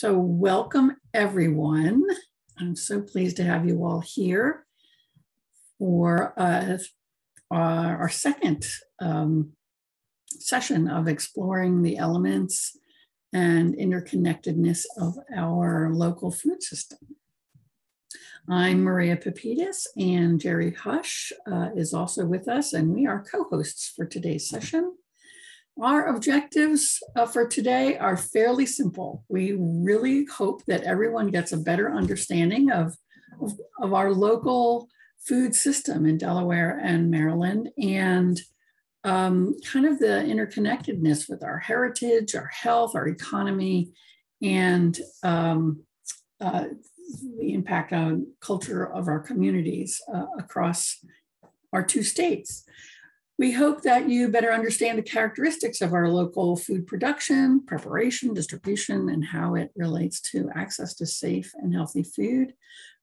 So welcome everyone. I'm so pleased to have you all here for our second session of exploring the elements and interconnectedness of our local food system. I'm Maria Pepitas, and Jerry Hush is also with us, and we are co-hosts for today's session. Our objectives for today are fairly simple. We really hope that everyone gets a better understanding of our local food system in Delaware and Maryland, and kind of the interconnectedness with our heritage, our health, our economy, and the impact on culture of our communities across our two states. We hope that you better understand the characteristics of our local food production, preparation, distribution, and how it relates to access to safe and healthy food.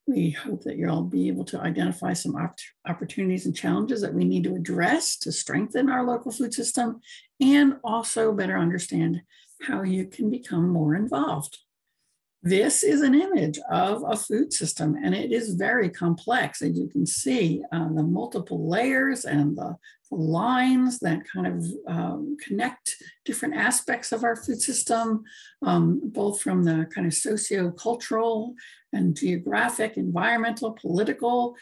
We hope that you'll be able to identify some opportunities and challenges that we need to address to strengthen our local food system, and also better understand how you can become more involved. This is an image of a food system, and it is very complex. As you can see, the multiple layers and the lines that kind of connect different aspects of our food system, both from the kind of socio-cultural and geographic, environmental, political,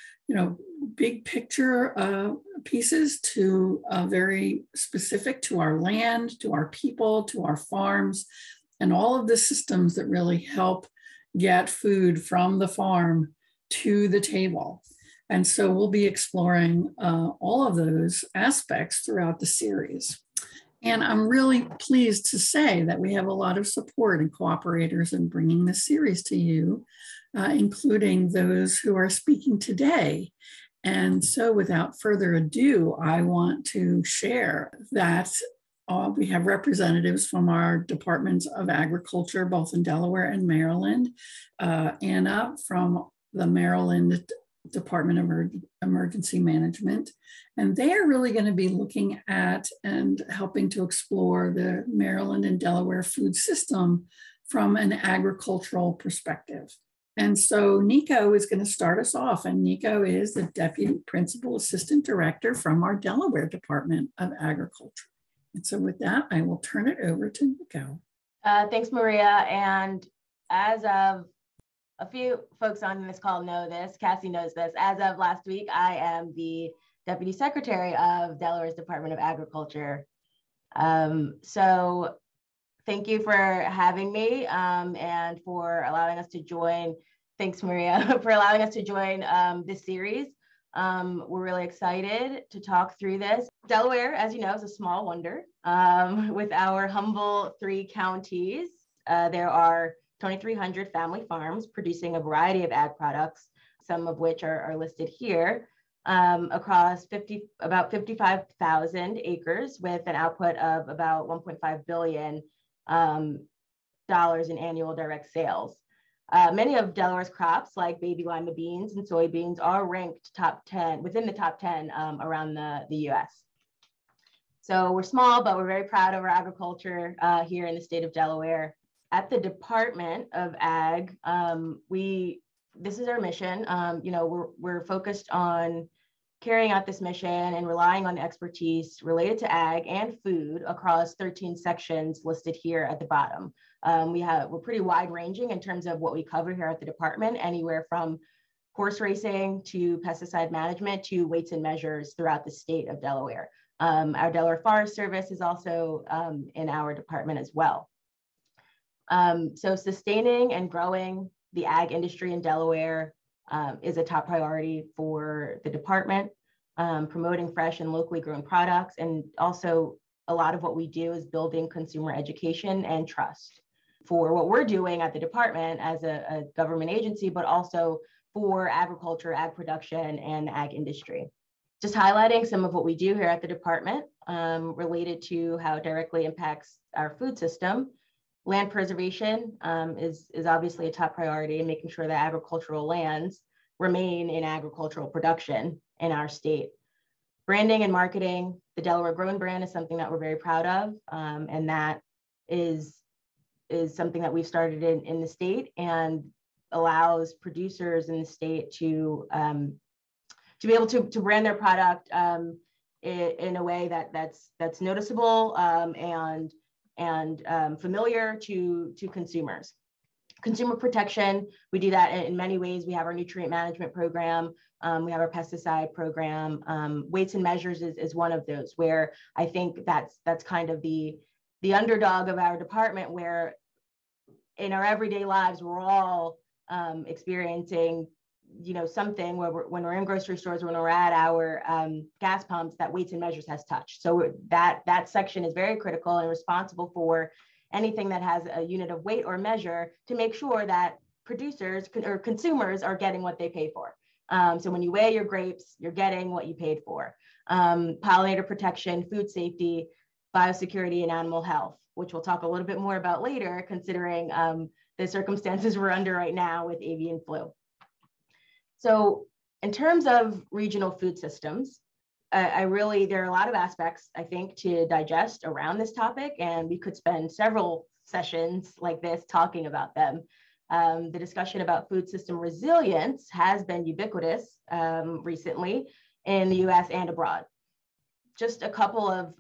big picture pieces to very specific to our land, to our people, to our farms, and all of the systems that really help get food from the farm to the table. And so we'll be exploring all of those aspects throughout the series. And I'm really pleased to say that we have a lot of support and cooperators in bringing this series to you, including those who are speaking today. And so without further ado, I want to share that we have representatives from our departments of agriculture, both in Delaware and Maryland. Anna from the Maryland Department of Emergency Management. And they are really going to be looking at and helping to explore the Maryland and Delaware food system from an agricultural perspective. And so Nico is going to start us off, and Nico is the Deputy Principal Assistant Director from our Delaware Department of Agriculture. And so with that, I will turn it over to Nico. Thanks, Maria. And as of a few folks on this call know this, Cassie knows this, as of last week, I am the Deputy Secretary of Delaware's Department of Agriculture. So thank you for having me and for allowing us to join. Thanks, Maria, for allowing us to join this series. We're really excited to talk through this. Delaware, as you know, is a small wonder. With our humble 3 counties, there are 2,300 family farms producing a variety of ag products, some of which are listed here, across about 55,000 acres with an output of about $1.5 billion in annual direct sales. Many of Delaware's crops, like baby lima beans and soybeans, are ranked within the top 10 around the US. So we're small, but we're very proud of our agriculture here in the state of Delaware. At the Department of Ag, this is our mission. We're focused on carrying out this mission and relying on expertise related to ag and food across 13 sections listed here at the bottom. We're pretty wide ranging in terms of what we cover here at the department, anywhere from horse racing to pesticide management to weights and measures throughout the state of Delaware. Our Delaware Forest Service is also in our department as well. So sustaining and growing the ag industry in Delaware is a top priority for the department, promoting fresh and locally grown products. And also a lot of what we do is building consumer education and trust for what we're doing at the department as a government agency, but also for agriculture, ag production, and ag industry. Just highlighting some of what we do here at the department related to how it directly impacts our food system. Land preservation is obviously a top priority in making sure that agricultural lands remain in agricultural production in our state. Branding and marketing, the Delaware Grown brand is something that we're very proud of, and that is something that we've started in the state and allows producers in the state to be able to brand their product in a way that's noticeable and familiar to consumers. Consumer protection, we do that in many ways. We have our nutrient management program. We have our pesticide program. Weights and measures is one of those, where I think that's kind of the underdog of our department, where in our everyday lives, we're all experiencing, something where when we're in grocery stores, when we're at our gas pumps, that weights and measures has touched. So that section is very critical and responsible for anything that has a unit of weight or measure to make sure that producers or consumers are getting what they pay for. So when you weigh your grapes, you're getting what you paid for. Pollinator protection, food safety, biosecurity, and animal health, which we'll talk a little bit more about later, considering the circumstances we're under right now with avian flu. So in terms of regional food systems, there are a lot of aspects, I think, to digest around this topic, and we could spend several sessions like this talking about them. The discussion about food system resilience has been ubiquitous recently in the US and abroad. Just a couple of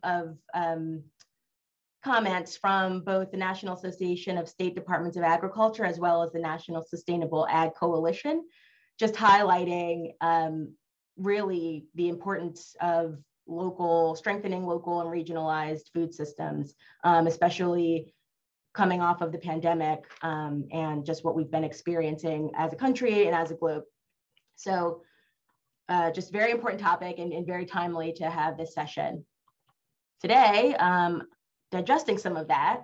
comments from both the National Association of State Departments of Agriculture as well as the National Sustainable Ag Coalition, just highlighting really the importance of strengthening local and regionalized food systems, especially coming off of the pandemic and just what we've been experiencing as a country and as a globe. So just very important topic and very timely to have this session. Today, digesting some of that,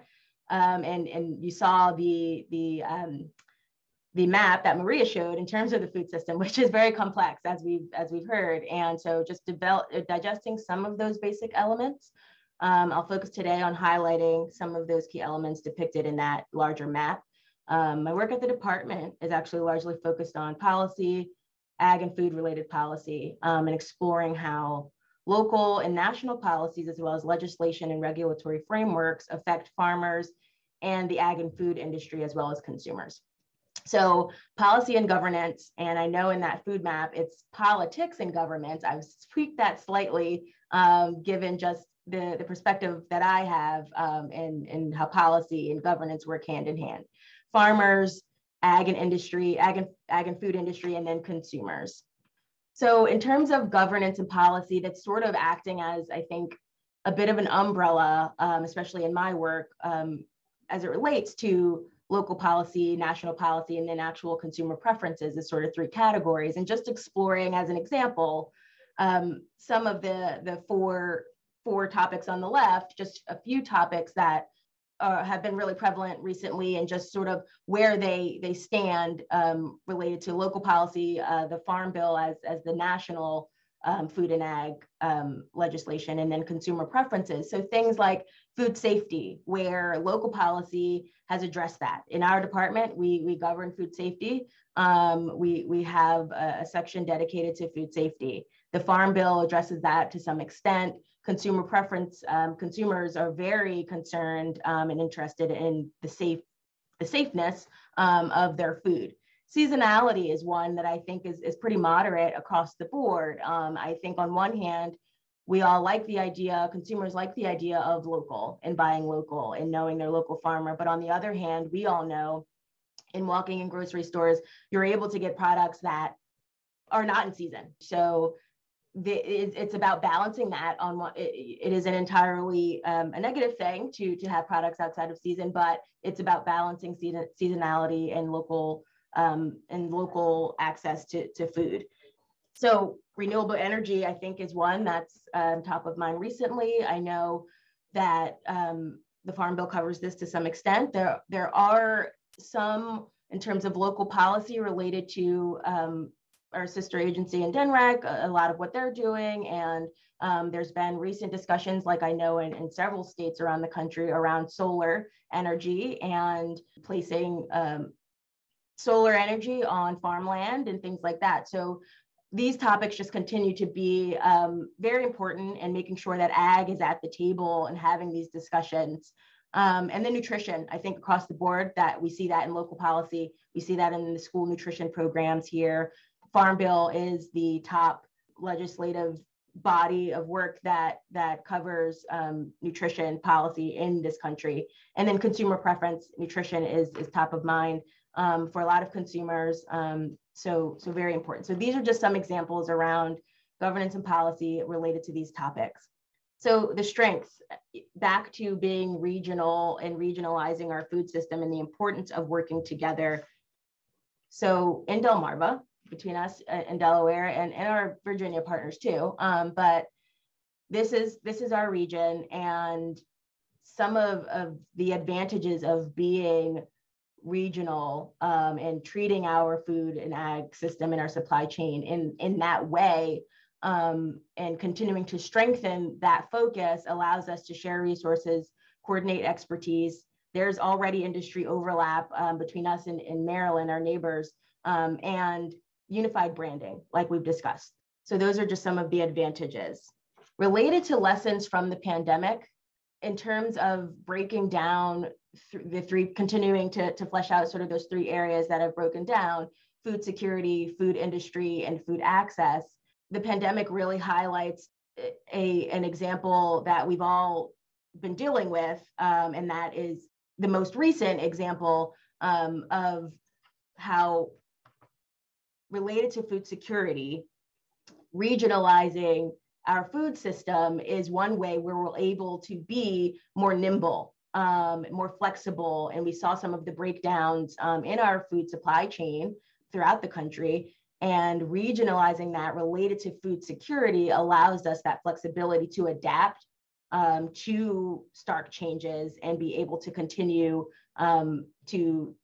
and you saw the map that Maria showed in terms of the food system, which is very complex, as we've heard. And so just digesting some of those basic elements. I'll focus today on highlighting some of those key elements depicted in that larger map. My work at the department is actually largely focused on policy, ag and food related policy, and exploring how local and national policies, as well as legislation and regulatory frameworks, affect farmers and the ag and food industry, as well as consumers. So policy and governance, and I know in that food map, it's politics and governance. I've tweaked that slightly, given just the perspective that I have and how policy and governance work hand in hand. Farmers, ag and food industry, and then consumers. So in terms of governance and policy, that's sort of acting as, I think, a bit of an umbrella, especially in my work, as it relates to local policy, national policy, and then actual consumer preferences as sort of three categories. And just exploring, as an example, some of the four topics on the left, just a few topics that have been really prevalent recently, and just sort of where they stand related to local policy, the Farm Bill as the national food and ag legislation, and then consumer preferences. So things like food safety, where local policy has addressed that. In our department, we govern food safety. We have a section dedicated to food safety. The Farm Bill addresses that to some extent. Consumer preference, consumers are very concerned and interested in the safeness of their food. Seasonality is one that I think is pretty moderate across the board. I think on one hand, we all like the idea, consumers like the idea of local and buying local and knowing their local farmer. But on the other hand, we all know in walking in grocery stores, you're able to get products that are not in season. So it's about balancing that on what it isn't entirely a negative thing to have products outside of season, but it's about balancing seasonality and local access to food. So renewable energy, I think, is one that's top of mind recently. I know that the Farm Bill covers this to some extent. There are some, in terms of local policy related to our sister agency in DENREC, a lot of what they're doing. And there's been recent discussions, like I know in several states around the country, around solar energy and placing solar energy on farmland and things like that. So these topics just continue to be very important, and making sure that ag is at the table and having these discussions And then nutrition, I think across the board that we see that in local policy, we see that in the school nutrition programs here. Farm Bill is the top legislative body of work that covers nutrition policy in this country. And then consumer preference nutrition is top of mind for a lot of consumers. So very important. So these are just some examples around governance and policy related to these topics. So the strengths, back to being regional and regionalizing our food system and the importance of working together. So in Delmarva, between us and Delaware and our Virginia partners too, but this is our region, and some of the advantages of being regional and treating our food and ag system and our supply chain in that way, and continuing to strengthen that focus allows us to share resources, coordinate expertise. There's already industry overlap between us and Maryland, our neighbors, and unified branding, like we've discussed. So those are just some of the advantages. Related to lessons from the pandemic, in terms of breaking down the three, continuing to flesh out sort of those three areas that have broken down: food security, food industry, and food access. The pandemic really highlights an example that we've all been dealing with, and that is the most recent example of how, related to food security, regionalizing our food system is one way where we're able to be more nimble, more flexible. And we saw some of the breakdowns in our food supply chain throughout the country. And regionalizing that related to food security allows us that flexibility to adapt to stark changes and be able to continue to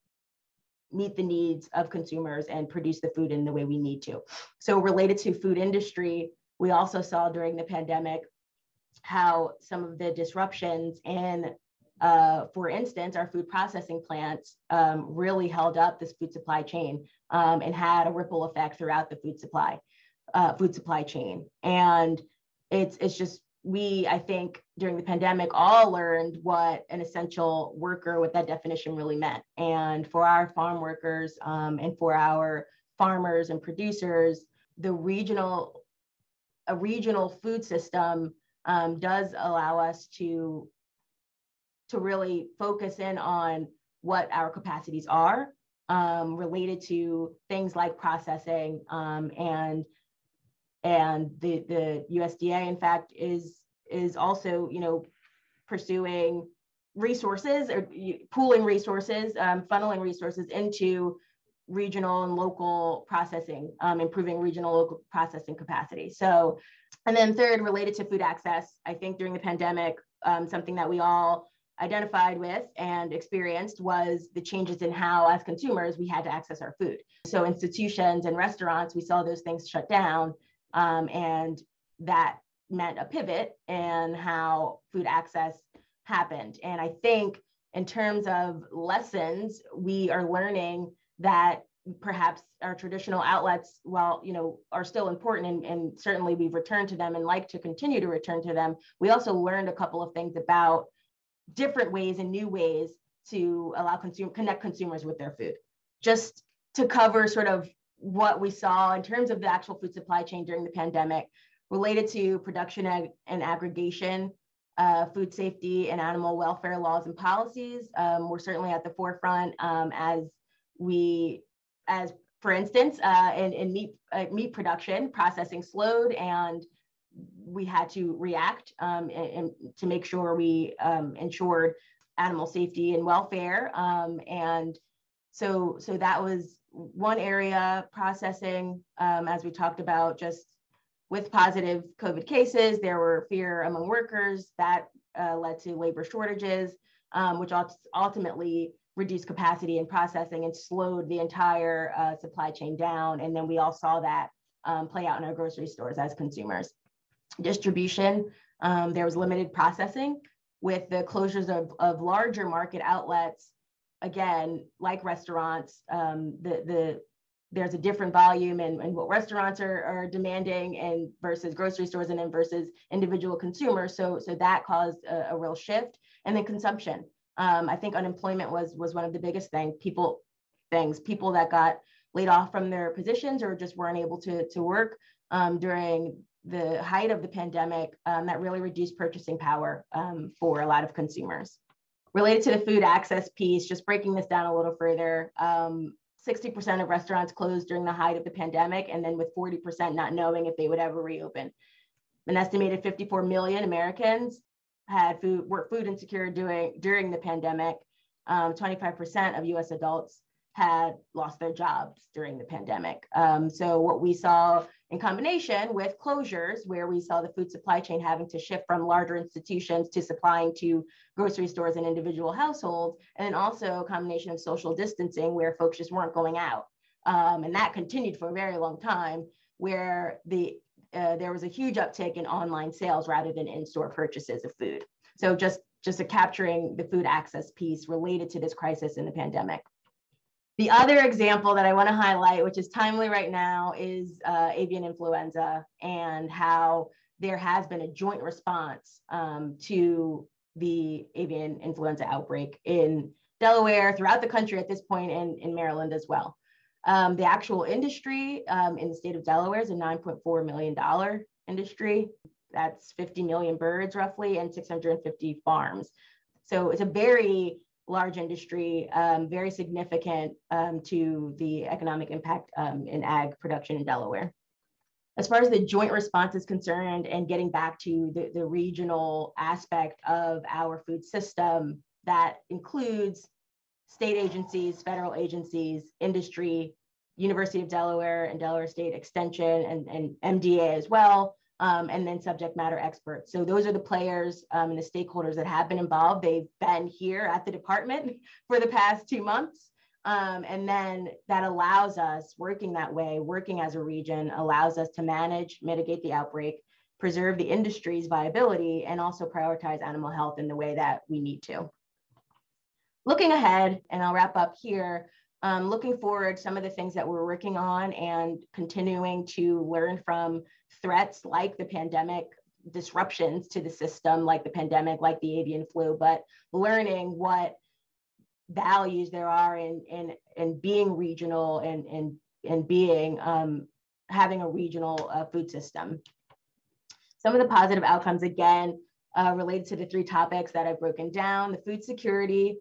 meet the needs of consumers and produce the food in the way we need to. So related to food industry, we also saw during the pandemic how some of the disruptions in, for instance, our food processing plants really held up this food supply chain and had a ripple effect throughout the food supply chain. And it's just, I think during the pandemic, all learned what an essential worker, what that definition really meant. And for our farm workers and for our farmers and producers, a regional food system does allow us to really focus in on what our capacities are related to things like processing, and the USDA, in fact, is also, pursuing resources or pooling resources, funneling resources into regional and local processing, improving regional local processing capacity. So, and then third, related to food access, I think during the pandemic, something that we all identified with and experienced was the changes in how, as consumers, we had to access our food. So institutions and restaurants, we saw those things shut down, and that meant a pivot in how food access happened. And I think in terms of lessons, we are learning that perhaps our traditional outlets, while are still important, and certainly we've returned to them and like to continue to return to them, we also learned a couple of things about different ways and new ways to allow connect consumers with their food. Just to cover sort of what we saw in terms of the actual food supply chain during the pandemic, related to production and aggregation, food safety and animal welfare laws and policies. We're certainly at the forefront as for instance, in meat production, processing slowed, and we had to react and to make sure we ensured animal safety and welfare. And so that was one area. Processing, as we talked about, just with positive COVID cases, there were fear among workers that led to labor shortages, which ultimately reduced capacity in processing and slowed the entire supply chain down. And then we all saw that play out in our grocery stores as consumers. Distribution, there was limited processing with the closures of larger market outlets. Again, like restaurants, there's a different volume and what restaurants are demanding and versus grocery stores and then versus individual consumers. So that caused a real shift. And then consumption. I think unemployment was one of the biggest people that got laid off from their positions or just weren't able to work during the height of the pandemic. That really reduced purchasing power for a lot of consumers. Related to the food access piece, just breaking this down a little further, 60% of restaurants closed during the height of the pandemic, and then with 40% not knowing if they would ever reopen. An estimated 54 million Americans were food insecure during the pandemic. 25% of US adults had lost their jobs during the pandemic. So what we saw in combination with closures, where we saw the food supply chain having to shift from larger institutions to supplying to grocery stores and individual households, and then also a combination of social distancing where folks just weren't going out. And that continued for a very long time, where there was a huge uptick in online sales rather than in-store purchases of food. So just capturing the food access piece related to this crisis in the pandemic. The other example that I want to highlight, which is timely right now, is avian influenza, and how there has been a joint response to the avian influenza outbreak in Delaware, throughout the country at this point, and in Maryland as well. The actual industry in the state of Delaware is a $9.4 million industry. That's 50 million birds roughly, and 650 farms. So it's a very large industry, very significant to the economic impact in ag production in Delaware. As far as the joint response is concerned, and getting back to the regional aspect of our food system, that includes state agencies, federal agencies, industry, University of Delaware and Delaware State Extension, and MDA as well, and then subject matter experts. So those are the players and the stakeholders that have been involved. They've been here at the department for the past 2 months. And then that allows us, working that way, working as a region, allows us to manage, mitigate the outbreak, preserve the industry's viability, and also prioritize animal health in the way that we need to. Looking ahead, and I'll wrap up here, looking forward, some of the things that we're working on and continuing to learn from threats like the pandemic, disruptions to the system like the pandemic, like the avian flu, but learning what values there are in being regional and being having a regional food system. Some of the positive outcomes, again, related to the 3 topics that I've broken down: the food security,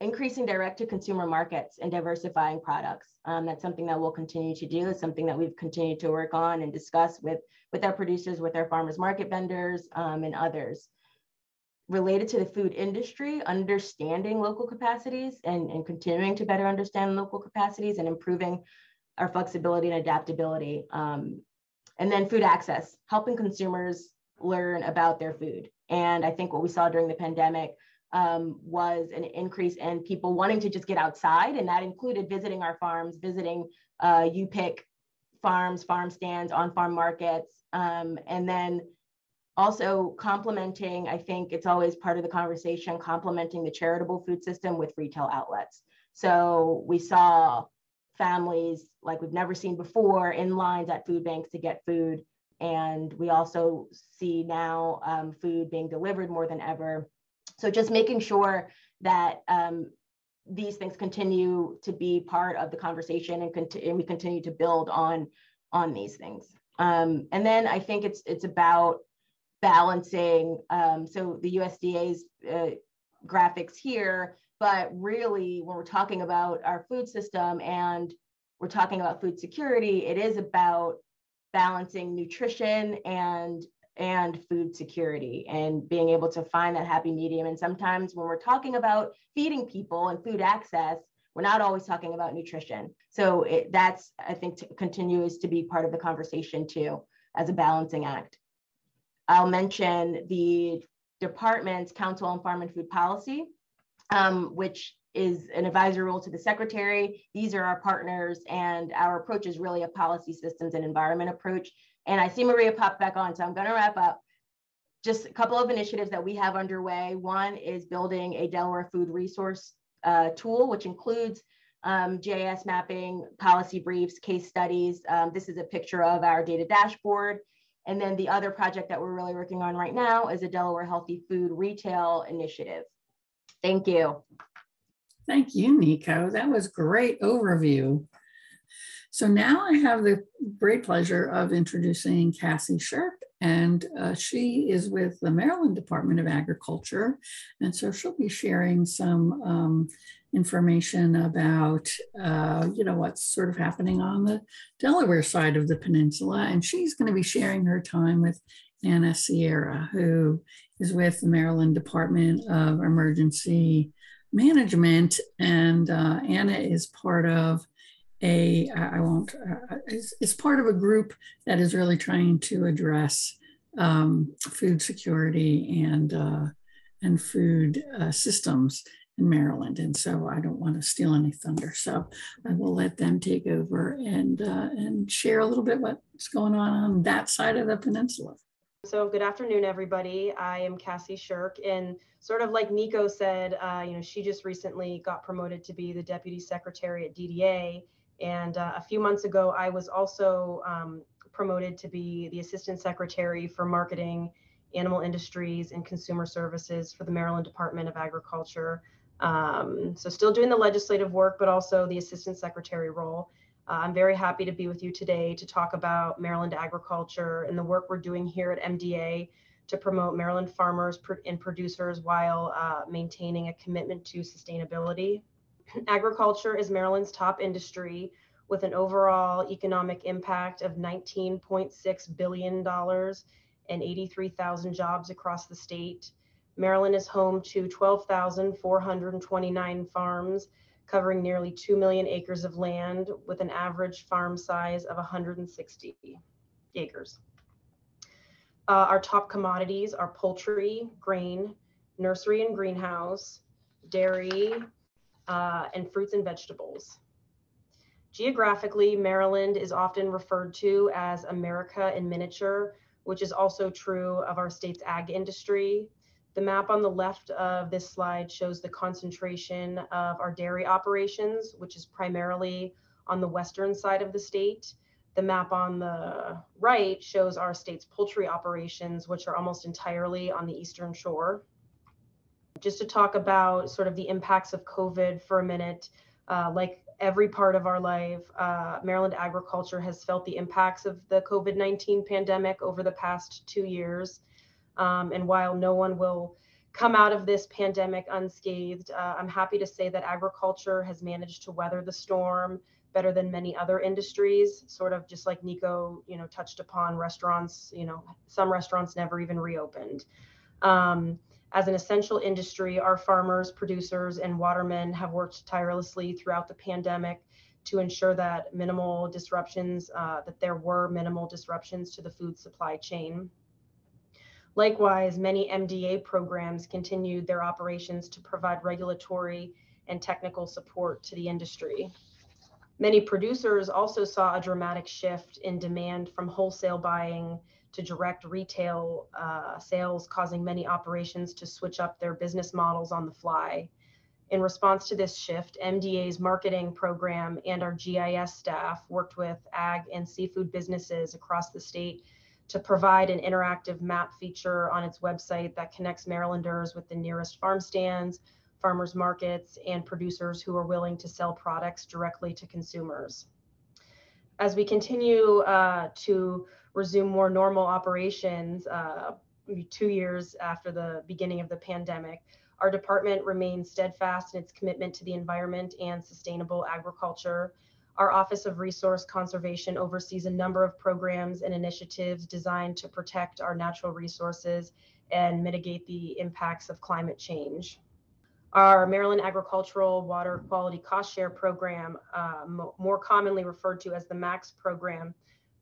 increasing direct-to-consumer markets, and diversifying products. That's something that we'll continue to do. It's something that we've continued to work on and discuss with our producers, with our farmers market vendors, and others. Related to the food industry, understanding local capacities and continuing to better understand local capacities and improving our flexibility and adaptability. And then food access, helping consumers learn about their food. And I think what we saw during the pandemic was an increase in people wanting to just get outside, and that included visiting our farms, visiting U-Pick farms, farm stands, on-farm markets, and then also complementing, I think it's always part of the conversation, complementing the charitable food system with retail outlets. So we saw families like we've never seen before in lines at food banks to get food, and we also see now food being delivered more than ever. So just making sure that these things continue to be part of the conversation, and we continue to build on these things. And then I think it's about balancing. So the USDA's graphics here, but really when we're talking about our food system and we're talking about food security, it is about balancing nutrition and food security and being able to find that happy medium. And sometimes when we're talking about feeding people and food access, we're not always talking about nutrition. So that's, I think, continues to be part of the conversation too, as a balancing act. I'll mention the department's Council on Farm and Food Policy, which is an advisory role to the secretary. These are our partners, and our approach is really a policy systems and environment approach. And I see Maria pop back on, so I'm going to wrap up. Just a couple of initiatives that we have underway. One is building a Delaware food resource tool, which includes GIS mapping, policy briefs, case studies. This is a picture of our data dashboard. And then the other project that we're really working on right now is a Delaware Healthy Food Retail Initiative. Thank you. Thank you, Nico. That was a great overview. So now I have the great pleasure of introducing Cassie Sharp, and she is with the Maryland Department of Agriculture. And so she'll be sharing some information about, what's sort of happening on the Delaware side of the peninsula. And she's going to be sharing her time with Anna Sierra, who is with the Maryland Department of Emergency Management. And Anna is part of is part of a group that is really trying to address food security and food systems in Maryland. And so I don't want to steal any thunder. So I will let them take over and share a little bit what's going on that side of the peninsula. So good afternoon, everybody. I am Cassie Sharp, and sort of like Nico said, she just recently got promoted to be the Deputy Secretary at DDA. And a few months ago, I was also promoted to be the Assistant Secretary for Marketing, Animal Industries, and Consumer Services for the Maryland Department of Agriculture. So still doing the legislative work, but also the Assistant Secretary role. I'm very happy to be with you today to talk about Maryland agriculture and the work we're doing here at MDA to promote Maryland farmers and producers while maintaining a commitment to sustainability. Agriculture is Maryland's top industry with an overall economic impact of $19.6 billion and 83,000 jobs across the state. Maryland is home to 12,429 farms, covering nearly 2 million acres of land with an average farm size of 160 acres. Our top commodities are poultry, grain, nursery and greenhouse, dairy, and fruits and vegetables. Geographically, Maryland is often referred to as America in miniature, which is also true of our state's ag industry. The map on the left of this slide shows the concentration of our dairy operations, which is primarily on the western side of the state. The map on the right shows our state's poultry operations, which are almost entirely on the eastern shore. Just to talk about sort of the impacts of COVID for a minute, like every part of our life, Maryland agriculture has felt the impacts of the COVID-19 pandemic over the past 2 years. And while no one will come out of this pandemic unscathed, I'm happy to say that agriculture has managed to weather the storm better than many other industries, sort of just like Nico, touched upon. Restaurants, some restaurants never even reopened. As an essential industry, our farmers, producers, and watermen have worked tirelessly throughout the pandemic to ensure that there were minimal disruptions to the food supply chain. Likewise, many MDA programs continued their operations to provide regulatory and technical support to the industry. Many producers also saw a dramatic shift in demand from wholesale buying to direct retail sales, causing many operations to switch up their business models on the fly. In response to this shift, MDA's marketing program and our GIS staff worked with ag and seafood businesses across the state to provide an interactive map feature on its website that connects Marylanders with the nearest farm stands, farmers markets, and producers who are willing to sell products directly to consumers. As we continue to resume more normal operations 2 years after the beginning of the pandemic, our department remains steadfast in its commitment to the environment and sustainable agriculture. Our Office of Resource Conservation oversees a number of programs and initiatives designed to protect our natural resources and mitigate the impacts of climate change. Our Maryland Agricultural Water Quality Cost Share Program, more commonly referred to as the MAX program,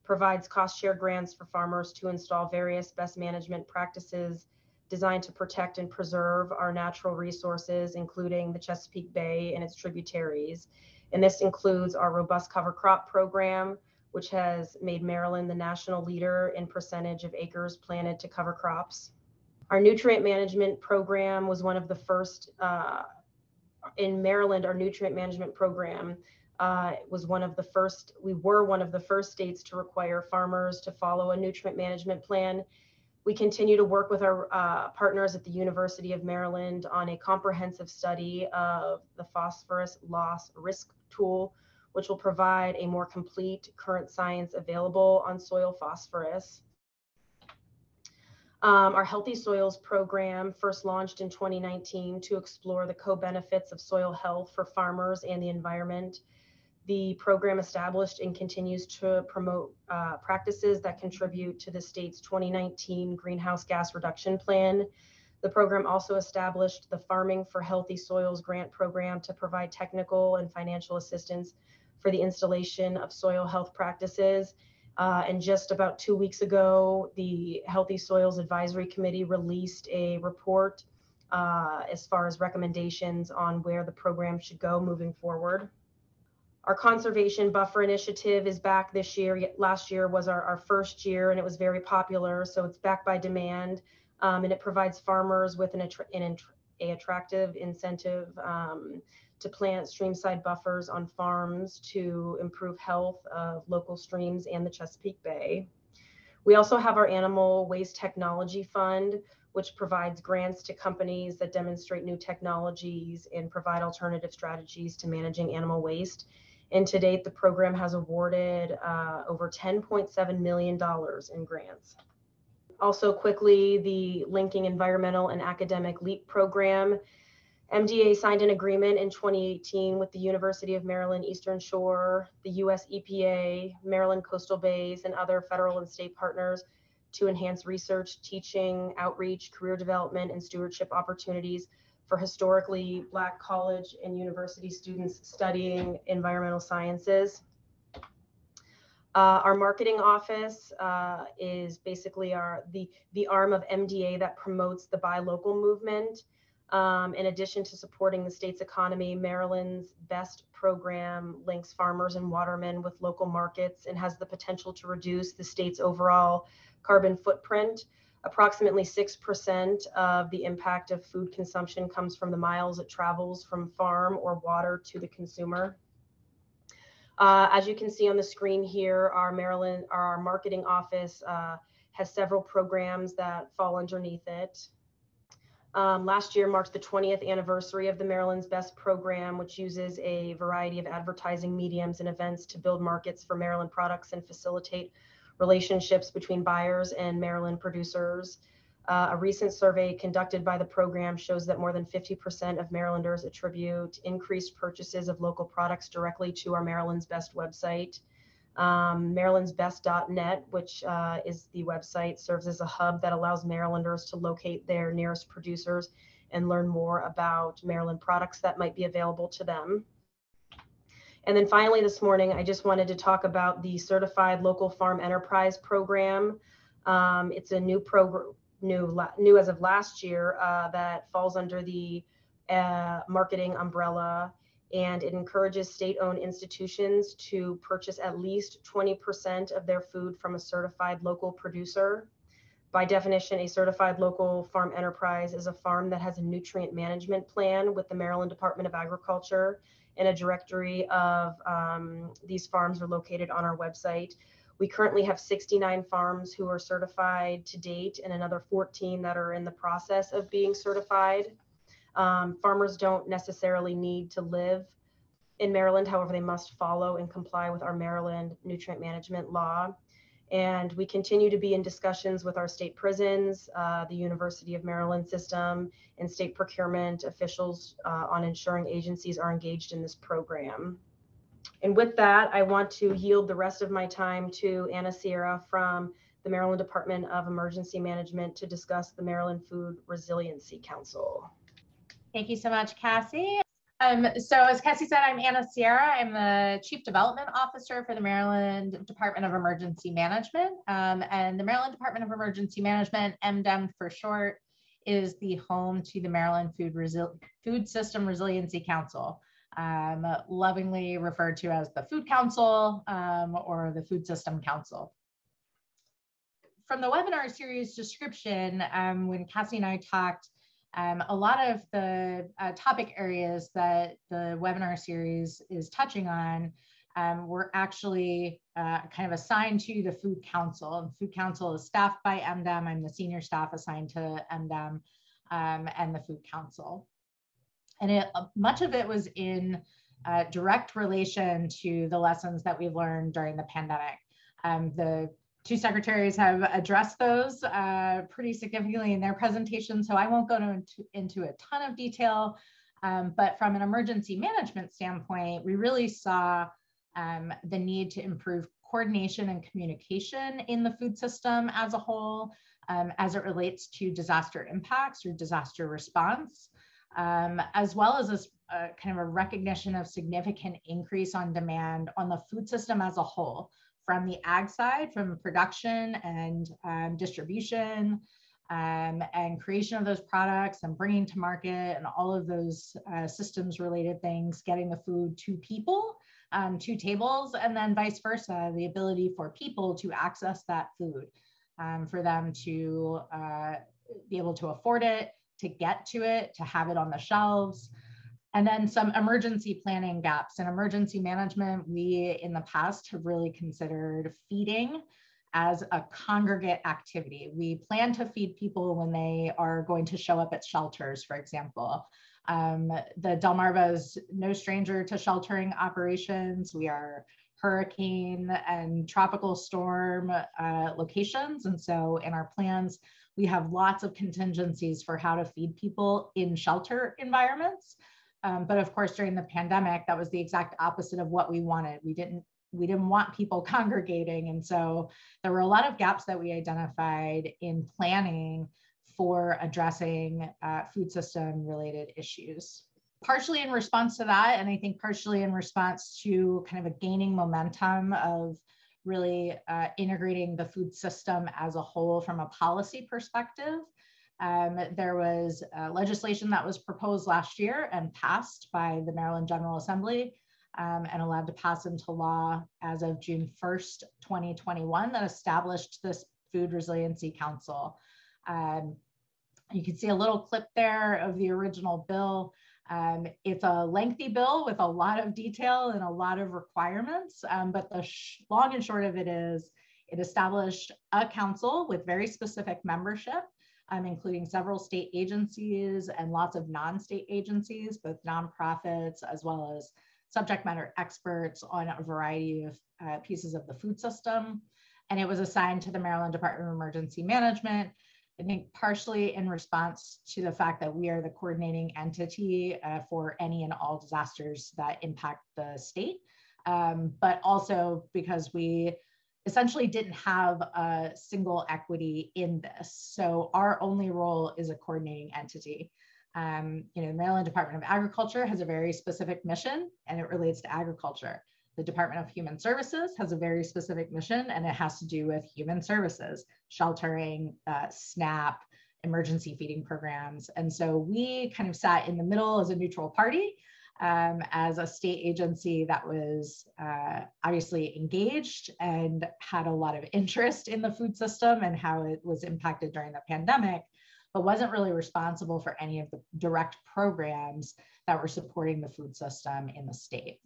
provides cost share grants for farmers to install various best management practices designed to protect and preserve our natural resources, including the Chesapeake Bay and its tributaries. And this includes our robust cover crop program, which has made Maryland the national leader in percentage of acres planted to cover crops. Our nutrient management program was one of the first in Maryland. Our nutrient management program we were one of the first states to require farmers to follow a nutrient management plan. We continue to work with our partners at the University of Maryland on a comprehensive study of the phosphorus loss risk tool, which will provide a more complete current science available on soil phosphorus. Our Healthy Soils program first launched in 2019 to explore the co-benefits of soil health for farmers and the environment. The program established and continues to promote practices that contribute to the state's 2019 greenhouse gas reduction plan. The program also established the Farming for Healthy Soils grant program to provide technical and financial assistance for the installation of soil health practices. And just about 2 weeks ago, the Healthy Soils Advisory Committee released a report as far as recommendations on where the program should go moving forward. Our conservation buffer initiative is back this year. Last year was our first year, and it was very popular. So it's back by demand, and it provides farmers with an attractive incentive to plant streamside buffers on farms to improve health of local streams and the Chesapeake Bay. We also have our Animal Waste Technology Fund, which provides grants to companies that demonstrate new technologies and provide alternative strategies to managing animal waste. And to date, the program has awarded over $10.7 million in grants. Also quickly, the Linking Environmental and Academic LEAP program. MDA signed an agreement in 2018 with the University of Maryland Eastern Shore, the US EPA, Maryland Coastal Bays, and other federal and state partners to enhance research, teaching, outreach, career development, and stewardship opportunities for historically Black college and university students studying environmental sciences. Our marketing office is basically the arm of MDA that promotes the buy local movement. In addition to supporting the state's economy, Maryland's BEST program links farmers and watermen with local markets and has the potential to reduce the state's overall carbon footprint. Approximately 6% of the impact of food consumption comes from the miles it travels from farm or water to the consumer. As you can see on the screen here, our marketing office has several programs that fall underneath it. Last year marked the 20th anniversary of the Maryland's Best program, which uses a variety of advertising mediums and events to build markets for Maryland products and facilitate relationships between buyers and Maryland producers. A recent survey conducted by the program shows that more than 50% of Marylanders attribute increased purchases of local products directly to our Maryland's Best website. Marylandsbest.net, which is the website, serves as a hub that allows Marylanders to locate their nearest producers and learn more about Maryland products that might be available to them. And then finally this morning, I just wanted to talk about the Certified Local Farm Enterprise Program. It's a new program, new as of last year, that falls under the marketing umbrella, and it encourages state-owned institutions to purchase at least 20% of their food from a certified local producer. By definition, a certified local farm enterprise is a farm that has a nutrient management plan with the Maryland Department of Agriculture, and a directory of these farms are located on our website. We currently have 69 farms who are certified to date and another 14 that are in the process of being certified. Farmers don't necessarily need to live in Maryland. However, they must follow and comply with our Maryland nutrient management law. And we continue to be in discussions with our state prisons, the University of Maryland system, and state procurement officials on ensuring agencies are engaged in this program. And with that, I want to yield the rest of my time to Anna Sierra from the Maryland Department of Emergency Management to discuss the Maryland Food Resiliency Council. Thank you so much, Cassie. So as Cassie said, I'm Anna Sierra. I'm the Chief Development Officer for the Maryland Department of Emergency Management. And the Maryland Department of Emergency Management, MDEM for short, is the home to the Maryland Food System Resiliency Council, lovingly referred to as the Food Council or the Food System Council. From the webinar series description, when Cassie and I talked, a lot of the topic areas that the webinar series is touching on were actually kind of assigned to the Food Council. And Food Council is staffed by MDEM. I'm the senior staff assigned to MDEM and the Food Council. And much of it was in direct relation to the lessons that we've learned during the pandemic. The two secretaries have addressed those pretty significantly in their presentation, so I won't go into a ton of detail. But from an emergency management standpoint, we really saw the need to improve coordination and communication in the food system as a whole, as it relates to disaster impacts or disaster response, as well as this kind of a recognition of significant increase on demand on the food system as a whole, from the ag side, from production and distribution and creation of those products and bringing to market and all of those systems related things, getting the food to people, to tables, and then vice versa, the ability for people to access that food, for them to be able to afford it, to get to it, to have it on the shelves. And then some emergency planning gaps. In emergency management, we in the past have really considered feeding as a congregate activity. We plan to feed people when they are going to show up at shelters, for example. The Delmarva is no stranger to sheltering operations. We are hurricane and tropical storm locations. And so in our plans, we have lots of contingencies for how to feed people in shelter environments. But of course, during the pandemic, that was the exact opposite of what we wanted. We didn't want people congregating. And so there were a lot of gaps that we identified in planning for addressing food system related issues. Partially in response to that, and I think partially in response to kind of a gaining momentum of really integrating the food system as a whole from a policy perspective, there was legislation that was proposed last year and passed by the Maryland General Assembly and allowed to pass into law as of June 1st, 2021, that established this Food Resiliency Council. You can see a little clip there of the original bill. It's a lengthy bill with a lot of detail and a lot of requirements, but the long and short of it is it established a council with very specific membership, including several state agencies and lots of non-state agencies, both nonprofits as well as subject matter experts on a variety of pieces of the food system. And it was assigned to the Maryland Department of Emergency Management, I think partially in response to the fact that we are the coordinating entity for any and all disasters that impact the state, but also because we essentially didn't have a single equity in this. So our only role is a coordinating entity. The Maryland Department of Agriculture has a very specific mission and it relates to agriculture. The Department of Human Services has a very specific mission and it has to do with human services, sheltering, SNAP, emergency feeding programs. And so we kind of sat in the middle as a neutral party, as a state agency that was obviously engaged and had a lot of interest in the food system and how it was impacted during the pandemic, but wasn't really responsible for any of the direct programs that were supporting the food system in the state.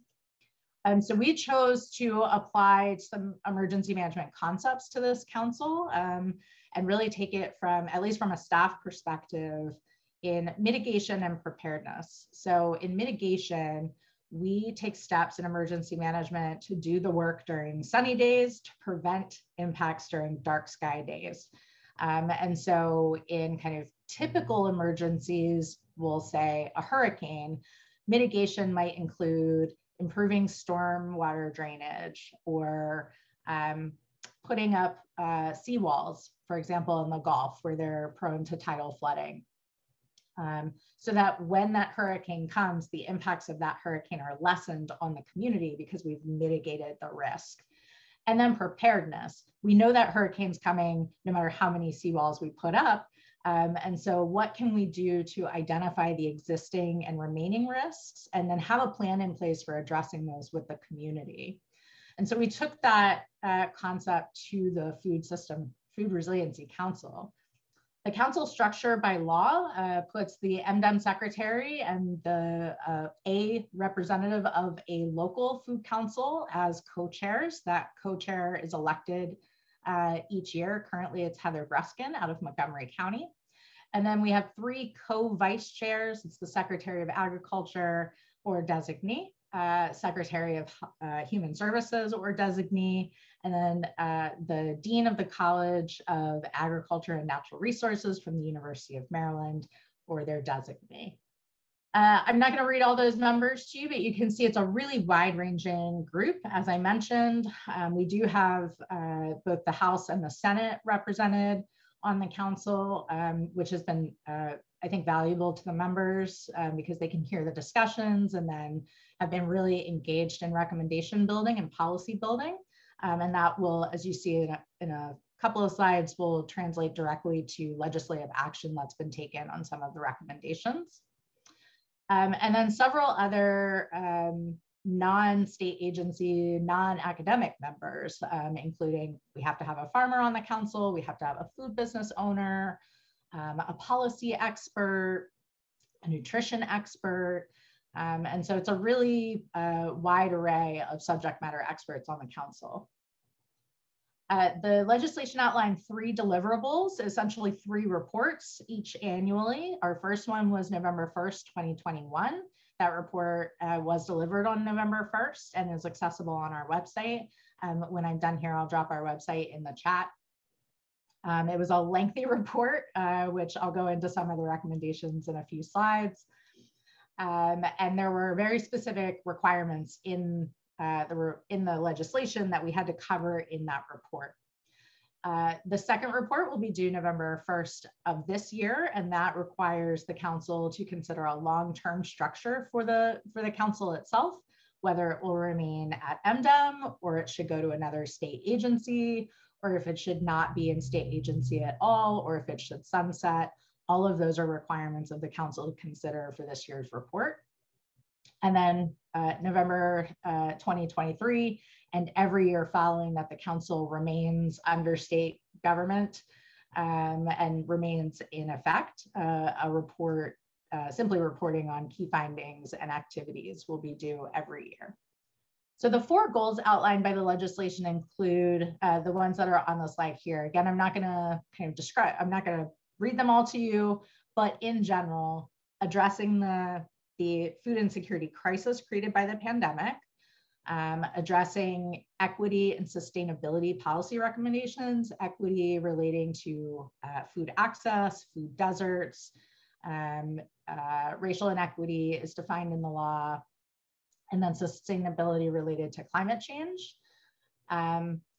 So we chose to apply some emergency management concepts to this council and really take it from, at least from a staff perspective, in mitigation and preparedness. So in mitigation, we take steps in emergency management to do the work during sunny days to prevent impacts during dark sky days. And so in kind of typical emergencies, we'll say a hurricane, mitigation might include improving stormwater drainage or putting up seawalls, for example, in the Gulf where they're prone to tidal flooding. So that when that hurricane comes, the impacts of that hurricane are lessened on the community because we've mitigated the risk. And then preparedness. We know that hurricane's coming no matter how many seawalls we put up. And so what can we do to identify the existing and remaining risks and then have a plan in place for addressing those with the community? And so we took that concept to the Food Resiliency Council. The council structure by law puts the MDEM secretary and the a representative of a local food council as co-chairs. That co-chair is elected each year. Currently, it's Heather Breskin out of Montgomery County. And then we have 3 co-vice chairs. It's the Secretary of Agriculture or designee, Secretary of Human Services or designee, and then the Dean of the College of Agriculture and Natural Resources from the University of Maryland or their designee. I'm not going to read all those numbers to you, but you can see it's a really wide-ranging group. As I mentioned, we do have both the House and the Senate represented on the council, which has been, I think, valuable to the members because they can hear the discussions and then have been really engaged in recommendation building and policy building. And that will, as you see in a couple of slides, will translate directly to legislative action that's been taken on some of the recommendations. And then several other non-state agency, non-academic members, including we have to have a farmer on the council, we have to have a food business owner, a policy expert, a nutrition expert. And so it's a really wide array of subject matter experts on the council. The legislation outlined 3 deliverables, essentially 3 reports each annually. Our first one was November 1st, 2021. That report was delivered on November 1st and is accessible on our website. When I'm done here, I'll drop our website in the chat. It was a lengthy report, which I'll go into some of the recommendations in a few slides. And there were very specific requirements in the legislation that we had to cover in that report. The second report will be due November 1st of this year, and that requires the council to consider a long-term structure for the council itself, whether it will remain at MDEM or it should go to another state agency, or if it should not be in state agency at all, or if it should sunset. All of those are requirements of the council to consider for this year's report. And then November 2023, and every year following that, the council remains under state government and remains in effect. A report simply reporting on key findings and activities will be due every year. So the 4 goals outlined by the legislation include the ones that are on the slide here. Again, I'm not going to kind of describe, I'm not going to read them all to you, but in general, addressing the food insecurity crisis created by the pandemic, addressing equity and sustainability policy recommendations, equity relating to food access, food deserts, racial inequity is defined in the law, and then sustainability related to climate change.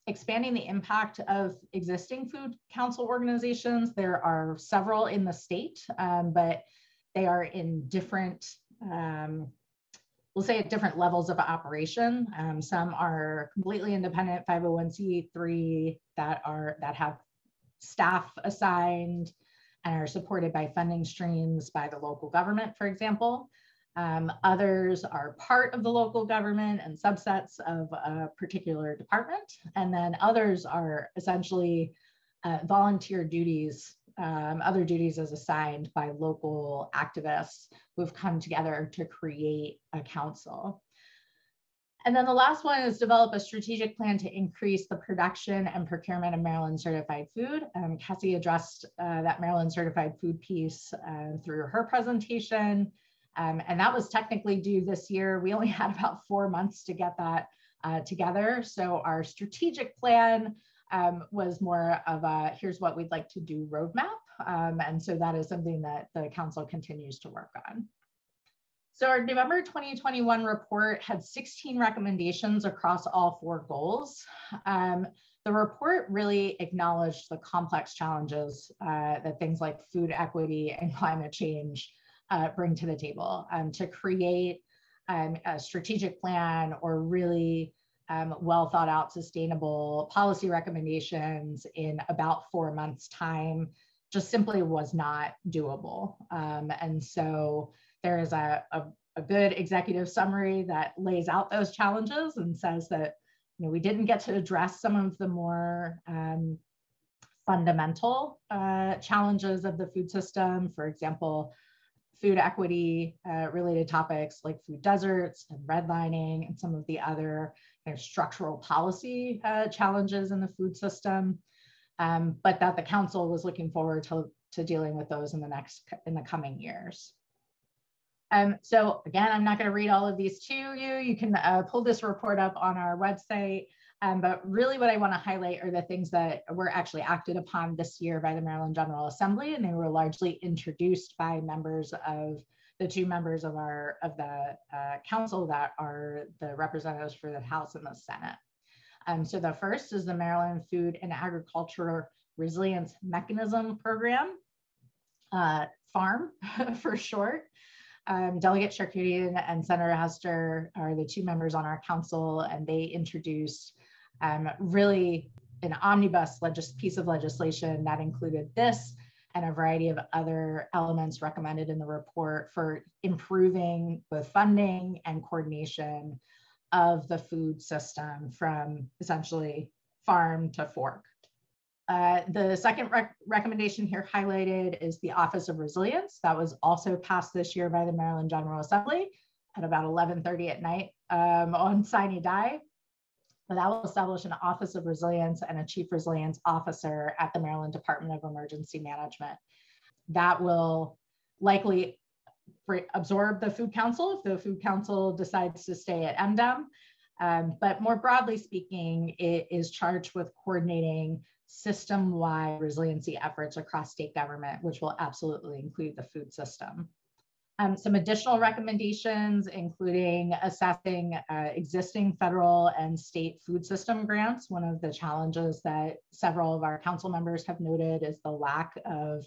Expanding the impact of existing food council organizations. There are several in the state, but they are in different, we'll say at different levels of operation. Some are completely independent 501c3 that have staff assigned and are supported by funding streams by the local government, for example. Others are part of the local government and subsets of a particular department. And then others are essentially volunteer duties, other duties as assigned by local activists who've come together to create a council. And then the last one is develop a strategic plan to increase the production and procurement of Maryland certified food. Cassie addressed that Maryland certified food piece through her presentation. And that was technically due this year. We only had about 4 months to get that together. So our strategic plan was more of a, here's what we'd like to do roadmap. And so that is something that the council continues to work on. So our November 2021 report had 16 recommendations across all 4 goals. The report really acknowledged the complex challenges that things like food equity and climate change bring to the table to create a strategic plan or really well thought out sustainable policy recommendations in about 4 months time just simply was not doable. And so there is a good executive summary that lays out those challenges and says that we didn't get to address some of the more fundamental challenges of the food system. For example, food equity related topics like food deserts and redlining and some of the other kind of structural policy challenges in the food system, but that the council was looking forward to dealing with those in the coming years. So again, I'm not going to read all of these to you. You can pull this report up on our website. But really what I want to highlight are the things that were actually acted upon this year by the Maryland General Assembly, and they were largely introduced by the two members of the council that are the representatives for the House and the Senate. So the first is the Maryland Food and Agriculture Resilience Mechanism Program, FARM for short. Delegate Charcuterie and Senator Hester are the two members on our council, and they introduced really an omnibus piece of legislation that included this and a variety of other elements recommended in the report for improving both funding and coordination of the food system from essentially farm to fork. The second recommendation here highlighted is the Office of Resilience. That was also passed this year by the Maryland General Assembly at about 11:30 at night on sine die. But that will establish an Office of Resilience and a Chief Resilience Officer at the Maryland Department of Emergency Management. That will likely absorb the Food Council if the Food Council decides to stay at MDEM. But more broadly speaking, it is charged with coordinating system-wide resiliency efforts across state government, which will absolutely include the food system. Some additional recommendations, including assessing existing federal and state food system grants. One of the challenges that several of our council members have noted is the lack of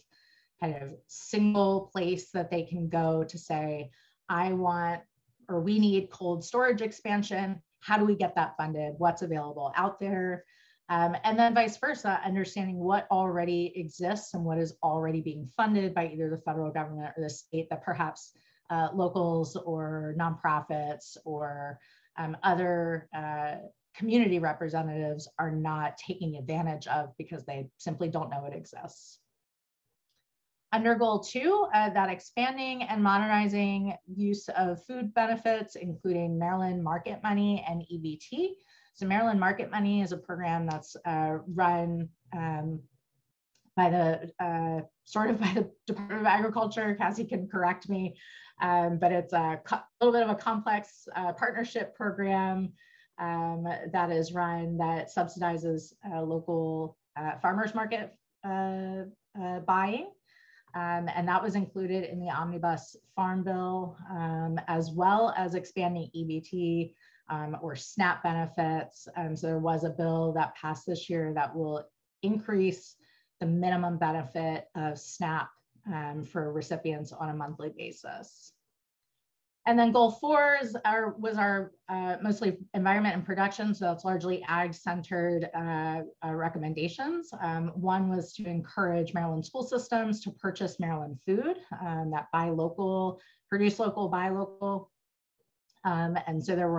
kind of single place that they can go to say, I want, or we need cold storage expansion. How do we get that funded? What's available out there? And then vice versa, understanding what already exists and what is already being funded by either the federal government or the state that perhaps locals or nonprofits or other community representatives are not taking advantage of because they simply don't know it exists. Under goal 2, that expanding and modernizing use of food benefits, including Maryland Market Money and EBT. So Maryland Market Money is a program that's run by the by the Department of Agriculture. Cassie can correct me, but it's a little bit of a complex partnership program that is run that subsidizes local farmers market buying. And that was included in the Omnibus Farm Bill, as well as expanding EBT or SNAP benefits. So there was a bill that passed this year that will increase the minimum benefit of SNAP for recipients on a monthly basis. And then goal 4 was our mostly environment and production. So that's largely ag-centered recommendations. One was to encourage Maryland school systems to purchase Maryland food, that buy local, produce local, buy local. And so there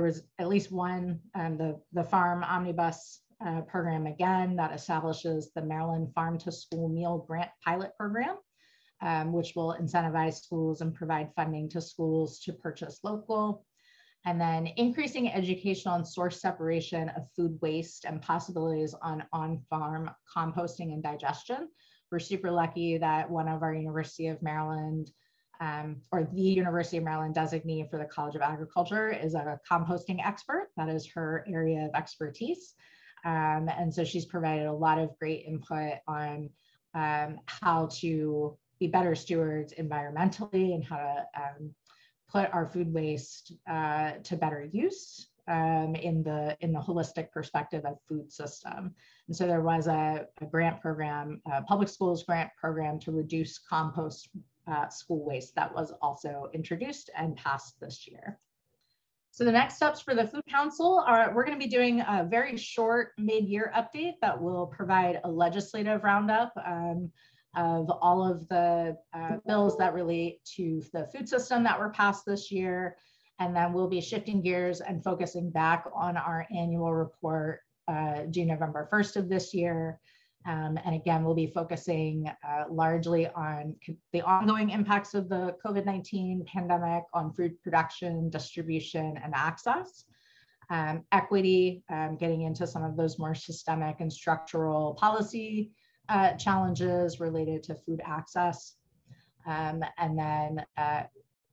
was at least one, the Farm Omnibus program again that establishes the Maryland Farm to School Meal Grant Pilot Program, which will incentivize schools and provide funding to schools to purchase local. And then increasing education on source separation of food waste and possibilities on-farm composting and digestion. We're super lucky that one of our University of Maryland or the University of Maryland designee for the College of Agriculture is a composting expert. That is her area of expertise. And so she's provided a lot of great input on how to be better stewards environmentally and how to put our food waste to better use in the holistic perspective of food system. And so there was a grant program, a public schools grant program to reduce compost school waste that was also introduced and passed this year. So the next steps for the Food Council are, we're going to be doing a very short mid-year update that will provide a legislative roundup of all of the bills that relate to the food system that were passed this year. And then we'll be shifting gears and focusing back on our annual report due November 1st of this year. And again, we'll be focusing largely on the ongoing impacts of the COVID-19 pandemic on food production, distribution, and access. Equity, getting into some of those more systemic and structural policy challenges related to food access. And then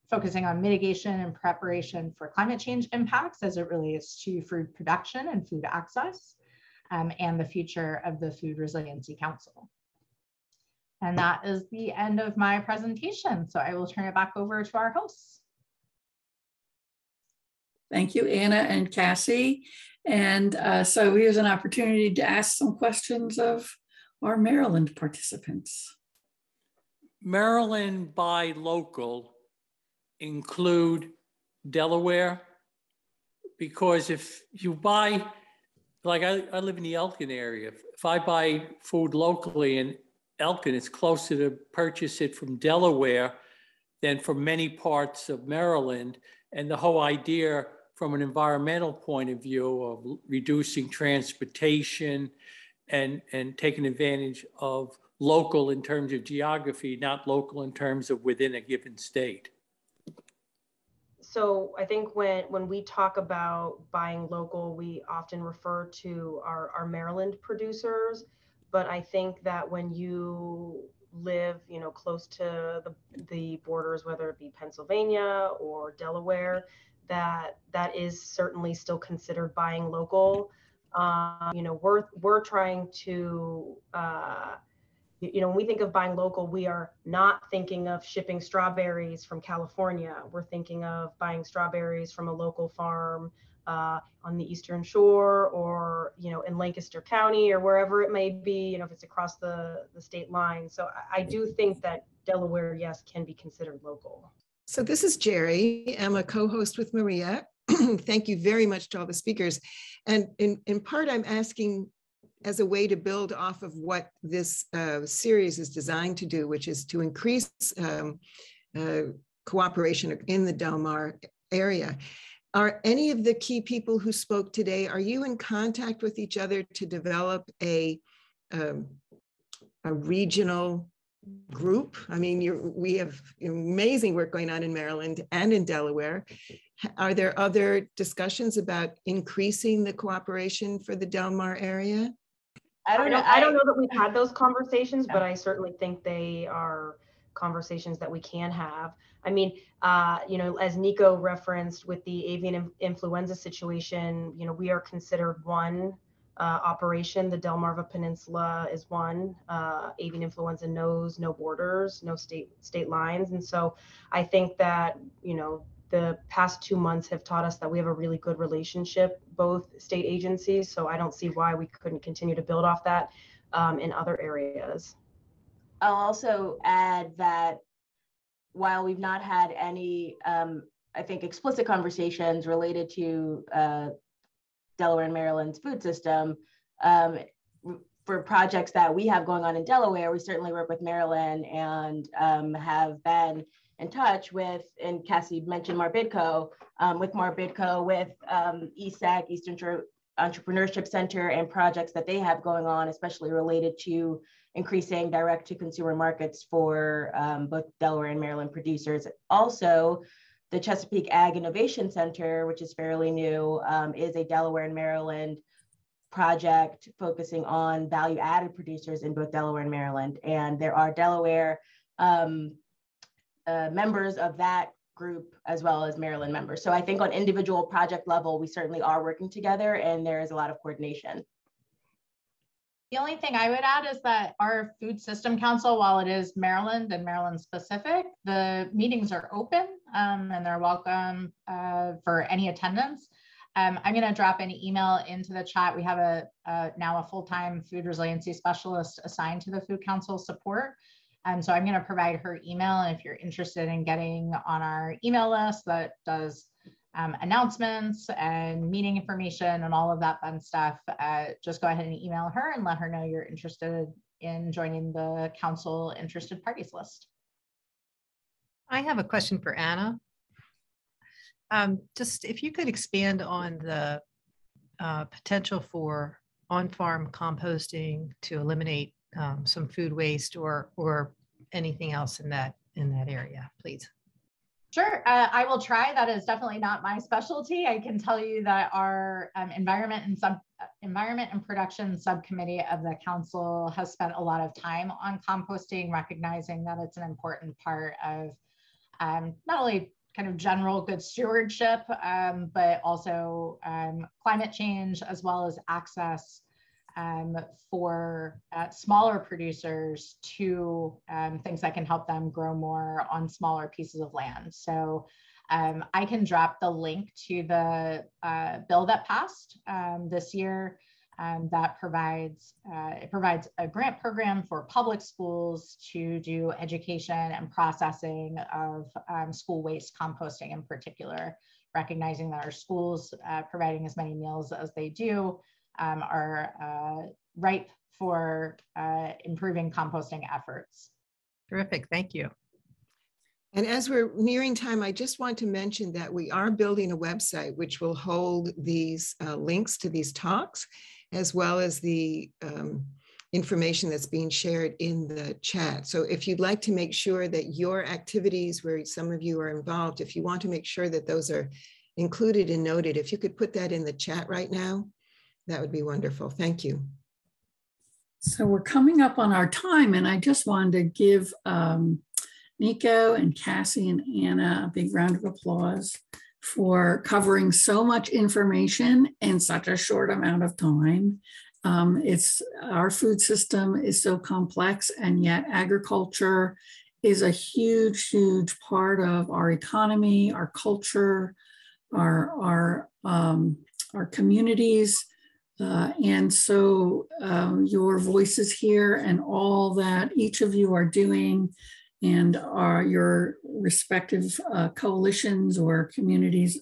focusing on mitigation and preparation for climate change impacts as it relates to food production and food access. And the future of the Food Resiliency Council. And that is the end of my presentation. So I will turn it back over to our hosts. Thank you, Anna and Cassie. And so here's an opportunity to ask some questions of our Maryland participants. Maryland buy local include Delaware? Because if you buy, like I live in the Elkin area. If I buy food locally in Elkin, it's closer to purchase it from Delaware than from many parts of Maryland. And the whole idea from an environmental point of view of reducing transportation and taking advantage of local in terms of geography, not local in terms of within a given state. So I think when we talk about buying local, we often refer to our Maryland producers, but I think that when you live, close to the borders, whether it be Pennsylvania or Delaware, that is certainly still considered buying local. We're trying to when we think of buying local, we are not thinking of shipping strawberries from California. We're thinking of buying strawberries from a local farm on the Eastern Shore, or in Lancaster County, or wherever it may be, if it's across the state line. So I do think that Delaware, yes, can be considered local. So this is Jerry. I'm a co-host with Maria. Thank you very much to all the speakers. And in part, I'm asking as a way to build off of what this series is designed to do, which is to increase cooperation in the Del Mar area. Are any of the key people who spoke today, are you in contact with each other to develop a regional group? I mean, we have amazing work going on in Maryland and in Delaware. Are there other discussions about increasing the cooperation for the Del Mar area? I don't know that we've had those conversations, but I certainly think they are conversations that we can have. I mean, as Nico referenced with the avian influenza situation, we are considered one operation. The Delmarva Peninsula is one. Avian influenza knows no borders, no state lines. And so I think that, the past 2 months have taught us that we have a really good relationship, both state agencies. So I don't see why we couldn't continue to build off that in other areas. I'll also add that while we've not had any, I think, explicit conversations related to Delaware and Maryland's food system, for projects that we have going on in Delaware, we certainly work with Maryland and have been in touch with, and Cassie mentioned Marbidco, with ESEC, Eastern Shore Entrepreneurship Center, and projects that they have going on, especially related to increasing direct-to-consumer markets for both Delaware and Maryland producers. Also, the Chesapeake Ag Innovation Center, which is fairly new, is a Delaware and Maryland project focusing on value-added producers in both Delaware and Maryland. And there are Delaware members of that group as well as Maryland members. So I think on individual project level, we certainly are working together, and there is a lot of coordination. The only thing I would add is that our Food System Council, while it is Maryland and Maryland specific, the meetings are open and they're welcome for any attendance. I'm going to drop an email into the chat. We have now a full-time food resiliency specialist assigned to the Food Council support. So I'm going to provide her email. And if you're interested in getting on our email list that does announcements and meeting information and all of that fun stuff, just go ahead and email her and let her know you're interested in joining the council interested parties list. I have a question for Anna. Just if you could expand on the potential for on-farm composting to eliminate some food waste or anything else in that area, please? Sure, I will try. That is definitely not my specialty. I can tell you that our environment and production subcommittee of the council has spent a lot of time on composting, recognizing that it's an important part of not only kind of general good stewardship, but also climate change, as well as access for smaller producers to things that can help them grow more on smaller pieces of land. So I can drop the link to the bill that passed this year that provides a grant program for public schools to do education and processing of school waste composting in particular, recognizing that our schools providing as many meals as they do are ripe for improving composting efforts. Terrific, thank you. And as we're nearing time, I just want to mention that we are building a website which will hold these links to these talks, as well as the information that's being shared in the chat. So if you'd like to make sure that your activities where some of you are involved, if you want to make sure that those are included and noted, if you could put that in the chat right now, that would be wonderful. Thank you. So we're coming up on our time, and I just wanted to give Nico and Cassie and Anna a big round of applause for covering so much information in such a short amount of time. Our food system is so complex, and yet agriculture is a huge, huge part of our economy, our culture, our communities. And so your voices here and all that each of you are doing, and your respective coalitions or communities,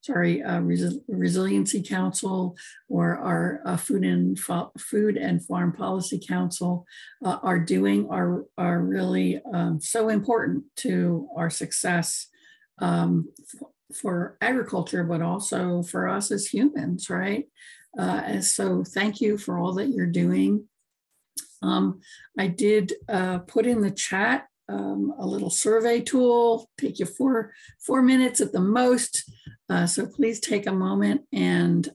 Resiliency Council or our Food and Farm Policy Council are doing are really so important to our success for agriculture, but also for us as humans, right? And so thank you for all that you're doing. I did put in the chat a little survey tool, take you four minutes at the most. So please take a moment and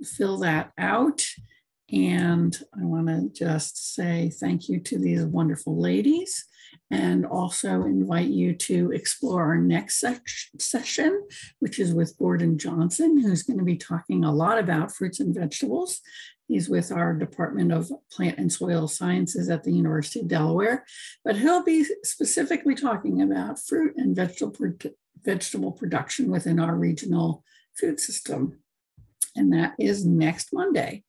fill that out. And I want to just say thank you to these wonderful ladies, and also invite you to explore our next session, which is with Gordon Johnson, who's going to be talking a lot about fruits and vegetables. He's with our Department of Plant and Soil Sciences at the University of Delaware, but he'll be specifically talking about fruit and vegetable production within our regional food system. And that is next Monday.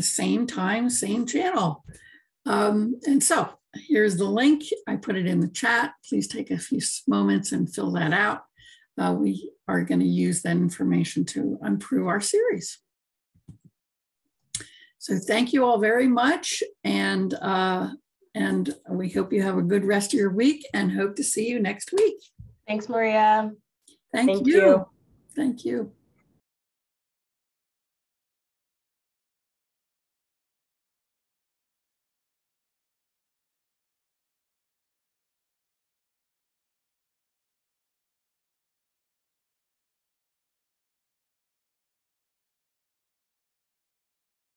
Same time, same channel. And so here's the link. I put it in the chat. Please take a few moments and fill that out. We are going to use that information to improve our series. So thank you all very much. And we hope you have a good rest of your week, and hope to see you next week. Thanks, Maria. Thank you. Thank you.